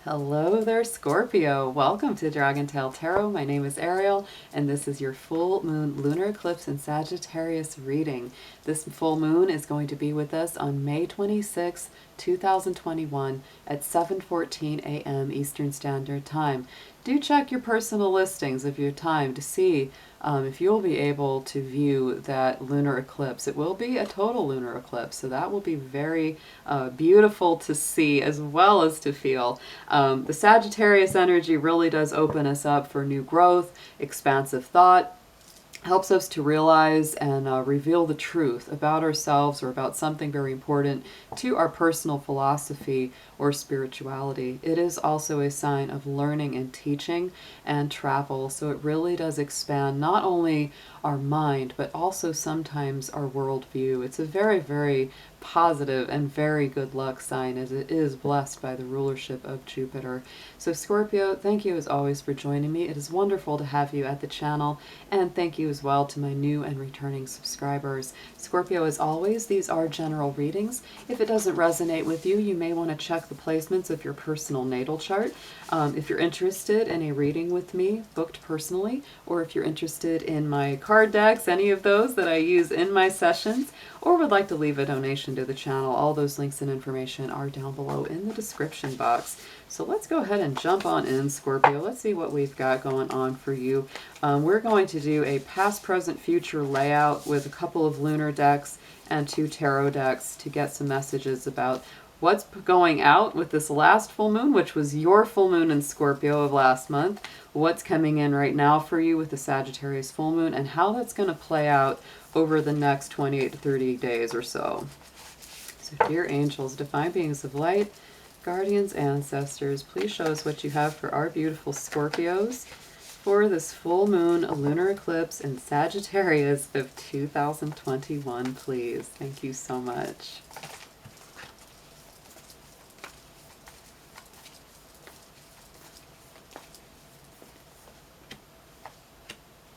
Hello there, Scorpio. Welcome to Dragon Tail Tarot. My name is Ariel, and this is your full moon lunar eclipse in Sagittarius reading. This full moon is going to be with us on May 26, 2021 at 7:14 a.m. Eastern Standard Time. Do check your personal listings of your time to see if you'll be able to view that lunar eclipse. It will be a total lunar eclipse, so that will be very beautiful to see as well as to feel. The Sagittarius energy really does open us up for new growth, expansive thought, helps us to realize and reveal the truth about ourselves or about something very important to our personal philosophy or spirituality. It is also a sign of learning and teaching and travel, so it really does expand not only our mind but also sometimes our worldview. It's a very, very positive and very good luck sign, as it is blessed by the rulership of Jupiter. So Scorpio, thank you as always for joining me. It is wonderful to have you at the channel, and thank you as well to my new and returning subscribers. Scorpio, as always, these are general readings. If it doesn't resonate with you, you may want to check the placements of your personal natal chart. If you're interested in a reading with me, booked personally, or if you're interested in my card decks, any of those that I use in my sessions, or would like to leave a donation to the channel, all those links and information are down below in the description box. So let's go ahead and jump on in, Scorpio. Let's see what we've got going on for you. We're going to do a past, present, future layout with a couple of lunar decks and 2 tarot decks to get some messages about what's going out with this last full moon, which was your full moon in Scorpio of last month, what's coming in right now for you with the Sagittarius full moon, and how that's going to play out over the next 28 to 30 days or so. So dear angels, divine beings of light, guardians, ancestors, please show us what you have for our beautiful Scorpios for this full moon lunar eclipse in Sagittarius of 2021, please. Thank you so much.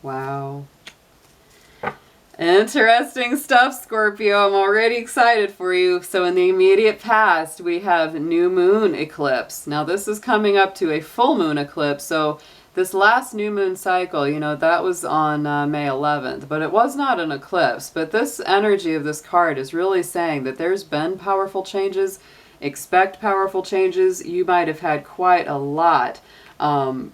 Wow. Interesting stuff, Scorpio. I'm already excited for you. So in the immediate past, we have new moon eclipse. Now this is coming up to a full moon eclipse. So this last new moon cycle, you know, that was on May 11th, but it was not an eclipse. But this energy of this card is really saying that there's been powerful changes. Expect powerful changes. You might have had quite a lot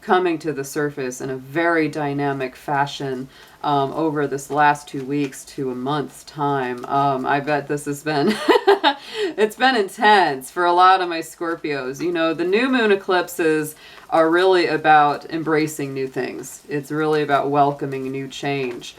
coming to the surface in a very dynamic fashion over this last 2 weeks to a month's time. I bet this has been, it's been intense for a lot of my Scorpios. You know, the new moon eclipses are really about embracing new things. It's really about welcoming new change.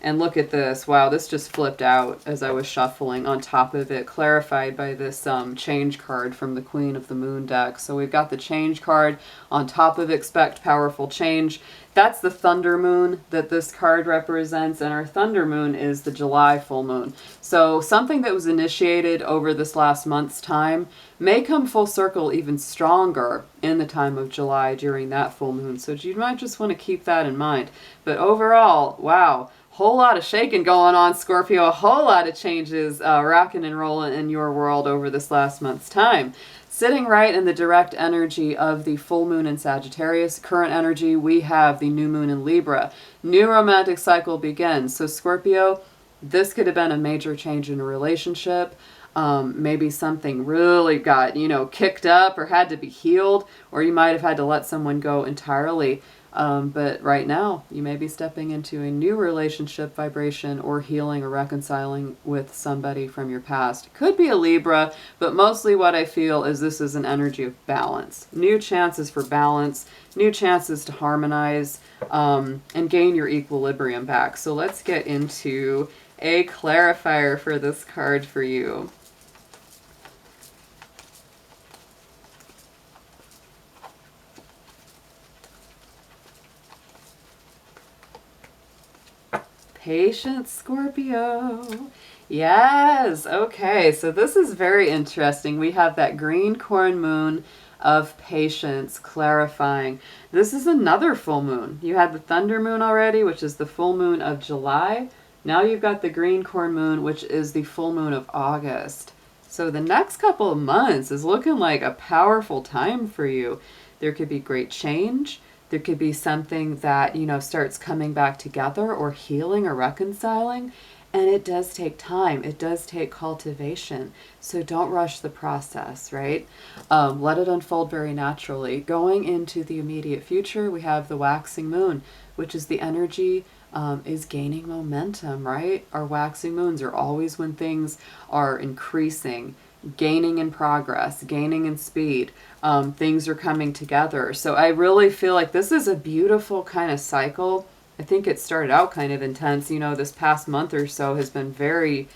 And look at this. Wow, this just flipped out as I was shuffling. On top of it, clarified by this change card from the Queen of the Moon deck. So we've got the change card. On top of expect powerful change. That's the thunder moon that this card represents. And our thunder moon is the July full moon. So something that was initiated over this last month's time may come full circle even stronger in the time of July during that full moon. So you might just want to keep that in mind. But overall, wow. Whole lot of shaking going on, Scorpio. A whole lot of changes rocking and rolling in your world over this last month's time. Sitting right in the direct energy of the full moon in Sagittarius, current energy, we have the new moon in Libra. New romantic cycle begins. So Scorpio, this could have been a major change in a relationship. Maybe something really got, you know, kicked up or had to be healed, or you might have had to let someone go entirely. But right now, you may be stepping into a new relationship vibration or healing or reconciling with somebody from your past. Could be a Libra, but mostly what I feel is this is an energy of balance. New chances for balance, new chances to harmonize, and gain your equilibrium back. So let's get into a clarifier for this card for you. Patience, Scorpio. Yes. Okay. So this is very interesting. We have that green corn moon of patience clarifying. This is another full moon. You had the thunder moon already, which is the full moon of July. Now you've got the green corn moon, which is the full moon of August. So the next couple of months is looking like a powerful time for you. There could be great change. There could be something that, you know, starts coming back together or healing or reconciling. And it does take time. It does take cultivation. So don't rush the process, right? Let it unfold very naturally. Going into the immediate future, we have the waxing moon, which is the energy is gaining momentum, right? Our waxing moons are always when things are increasing, gaining in progress, gaining in speed. Things are coming together. So I really feel like this is a beautiful kind of cycle. I think it started out kind of intense. You know, this past month or so has been very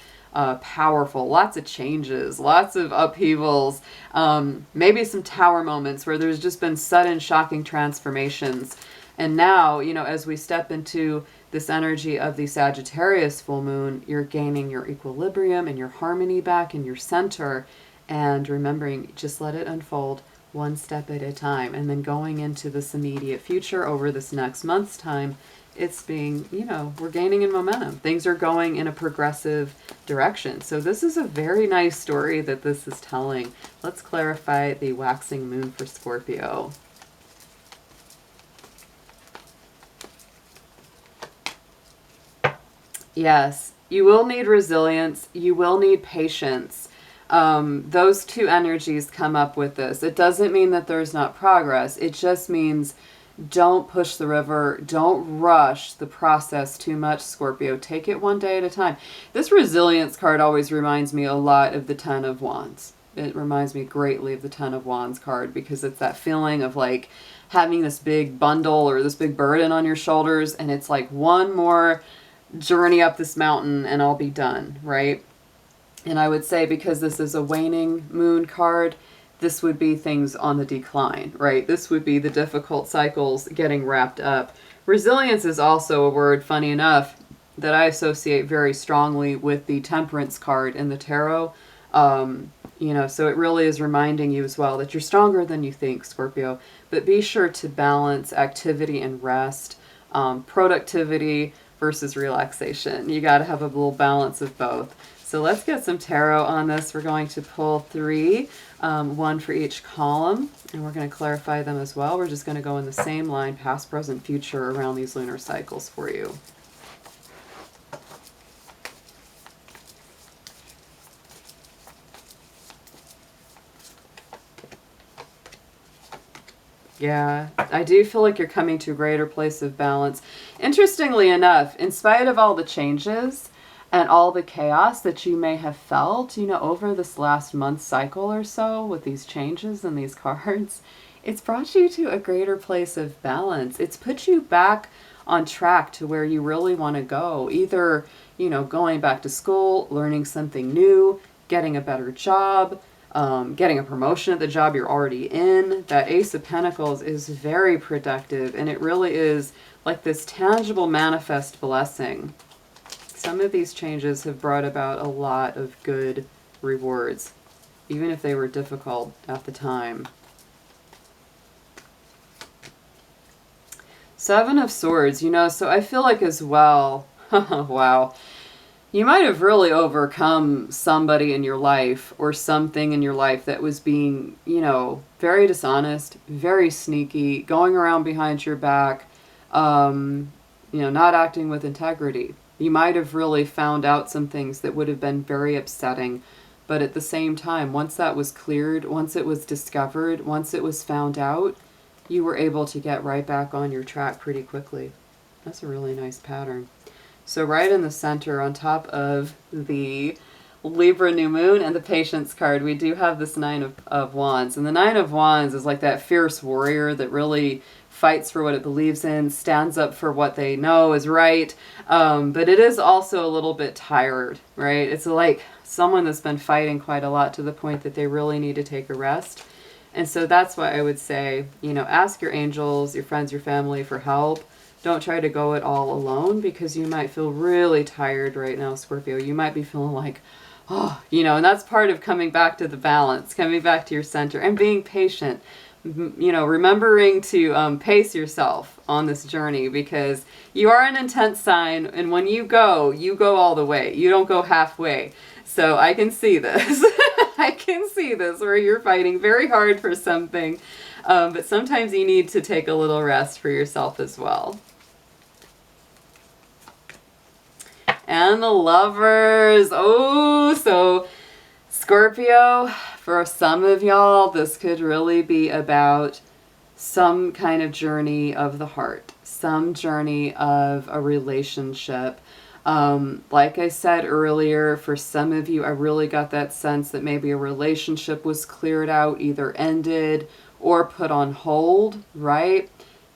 powerful. Lots of changes, lots of upheavals, maybe some tower moments where there's just been sudden, shocking transformations. And now, you know, as we step into this energy of the Sagittarius full moon, you're gaining your equilibrium and your harmony back in your center, and remembering, just let it unfold one step at a time. And then going into this immediate future over this next month's time, it's being, you know, we're gaining in momentum. Things are going in a progressive direction. So this is a very nice story that this is telling. Let's clarify the waxing moon for Scorpio. Yes, you will need resilience. You will need patience. Those two energies come up with this. It doesn't mean that there's not progress. It just means don't push the river. Don't rush the process too much, Scorpio. Take it one day at a time. This resilience card always reminds me a lot of the Ten of Wands. It reminds me greatly of the Ten of Wands card because it's that feeling of like having this big bundle or this big burden on your shoulders, and it's like one more journey up this mountain and I'll be done, right? And I would say because this is a waning moon card, this would be things on the decline, right? This would be the difficult cycles getting wrapped up. Resilience is also a word, funny enough, that I associate very strongly with the Temperance card in the tarot. You know, so it really is reminding you as well that you're stronger than you think, Scorpio. But be sure to balance activity and rest, productivity versus relaxation. You got to have a little balance of both. So let's get some tarot on this. We're going to pull three, one for each column, and we're going to clarify them as well. We're just going to go in the same line, past, present, future, around these lunar cycles for you. Yeah, I do feel like you're coming to a greater place of balance. Interestingly enough, in spite of all the changes and all the chaos that you may have felt, you know, over this last month cycle or so with these changes and these cards, it's brought you to a greater place of balance. It's put you back on track to where you really want to go. Either, you know, going back to school, learning something new, getting a better job, getting a promotion at the job you're already in. That Ace of Pentacles is very productive, and it really is like this tangible manifest blessing. Some of these changes have brought about a lot of good rewards, even if they were difficult at the time. Seven of Swords, you know, so I feel like as well, wow, you might have really overcome somebody in your life or something in your life that was being, you know, very dishonest, very sneaky, going around behind your back, you know, not acting with integrity. You might have really found out some things that would have been very upsetting, but at the same time, once that was cleared, once it was discovered, once it was found out, you were able to get right back on your track pretty quickly. That's a really nice pattern. So right in the center, on top of the Libra new moon and the Patience card, we do have this Nine of Wands. And the Nine of Wands is like that fierce warrior that really fights for what it believes in, stands up for what they know is right. But it is also a little bit tired, right? It's like someone that's been fighting quite a lot to the point that they really need to take a rest. And so that's why I would say, you know, ask your angels, your friends, your family for help. Don't try to go it all alone, because you might feel really tired right now, Scorpio. You might be feeling like, oh, you know, and that's part of coming back to the balance, coming back to your center and being patient. You know, remembering to pace yourself on this journey, because you are an intense sign, and when you go all the way. You don't go halfway. So I can see this. I can see this where you're fighting very hard for something, but sometimes you need to take a little rest for yourself as well. And the Lovers. Oh, so Scorpio, for some of y'all, this could really be about some kind of journey of the heart, some journey of a relationship. Like I said earlier, for some of you, I really got that sense that maybe a relationship was cleared out, either ended or put on hold, right?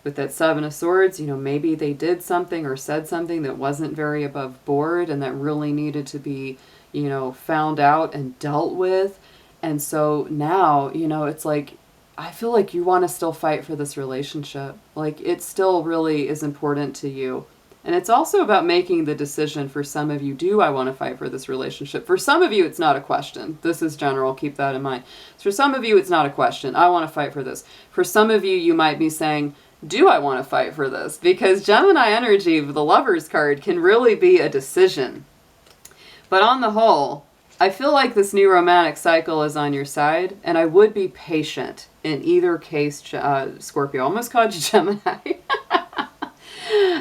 With that Seven of Swords, you know, maybe they did something or said something that wasn't very above board and that really needed to be, you know, found out and dealt with. And so now, you know, it's like, I feel like you want to still fight for this relationship. Like, it still really is important to you. And it's also about making the decision. For some of you, do I want to fight for this relationship? For some of you, it's not a question. This is general. Keep that in mind. For some of you, it's not a question. I want to fight for this. For some of you, you might be saying, do I want to fight for this? Because Gemini energy, the Lovers card, can really be a decision. But on the whole, I feel like this new romantic cycle is on your side, and I would be patient in either case, Scorpio. Almost called you Gemini.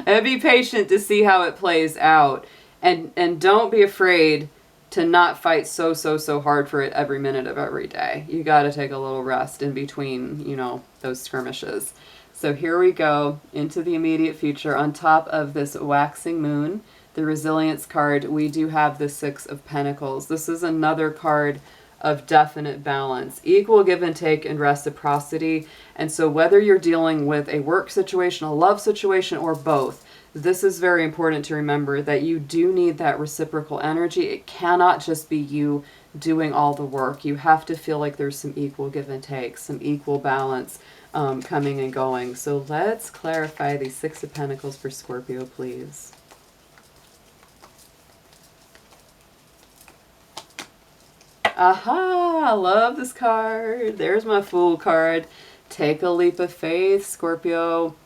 And be patient to see how it plays out. And don't be afraid to not fight so hard for it every minute of every day. You got to take a little rest in between, you know, those skirmishes. So here we go into the immediate future. On top of this waxing moon, the resilience card, we do have the Six of Pentacles. This is another card of definite balance, equal give and take, and reciprocity. And so whether you're dealing with a work situation, a love situation, or both, this is very important to remember that you do need that reciprocal energy. It cannot just be you doing all the work. You have to feel like there's some equal give and take, some equal balance coming and going. So let's clarify the Six of Pentacles for Scorpio, please. Aha! I love this card. There's my Fool card. Take a leap of faith, Scorpio.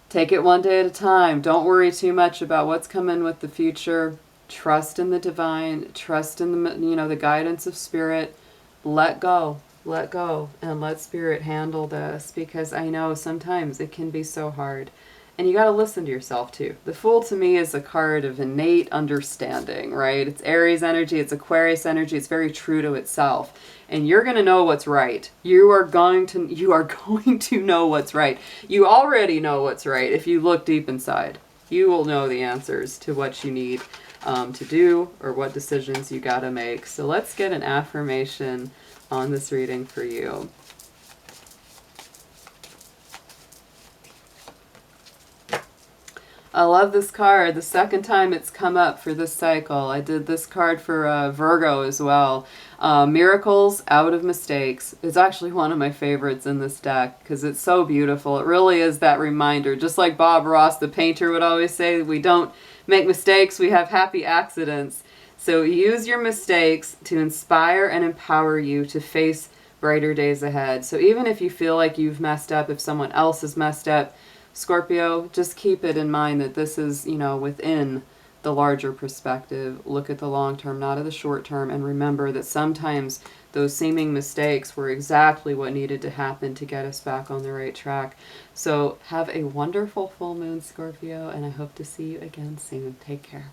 Take it one day at a time. Don't worry too much about what's coming with the future. Trust in the divine. Trust in the, you know, the guidance of spirit. Let go. Let go and let spirit handle this, because I know sometimes it can be so hard. And you got to listen to yourself too. The Fool to me is a card of innate understanding, right? It's Aries energy, it's Aquarius energy, it's very true to itself. And you're going to know what's right. You are going to know what's right. You already know what's right. If you look deep inside, you will know the answers to what you need to do, or what decisions you got to make. So let's get an affirmation on this reading for you. I love this card. The second time it's come up for this cycle. I did this card for Virgo as well. Miracles out of mistakes. It's actually one of my favorites in this deck because it's so beautiful. It really is that reminder. Just like Bob Ross, the painter, would always say, we don't make mistakes, we have happy accidents. So use your mistakes to inspire and empower you to face brighter days ahead. So even if you feel like you've messed up, if someone else has messed up, Scorpio, just keep it in mind that this is, you know, within the larger perspective. Look at the long term, not at the short term, and remember that sometimes those seeming mistakes were exactly what needed to happen to get us back on the right track. So have a wonderful full moon, Scorpio, and I hope to see you again soon. Take care.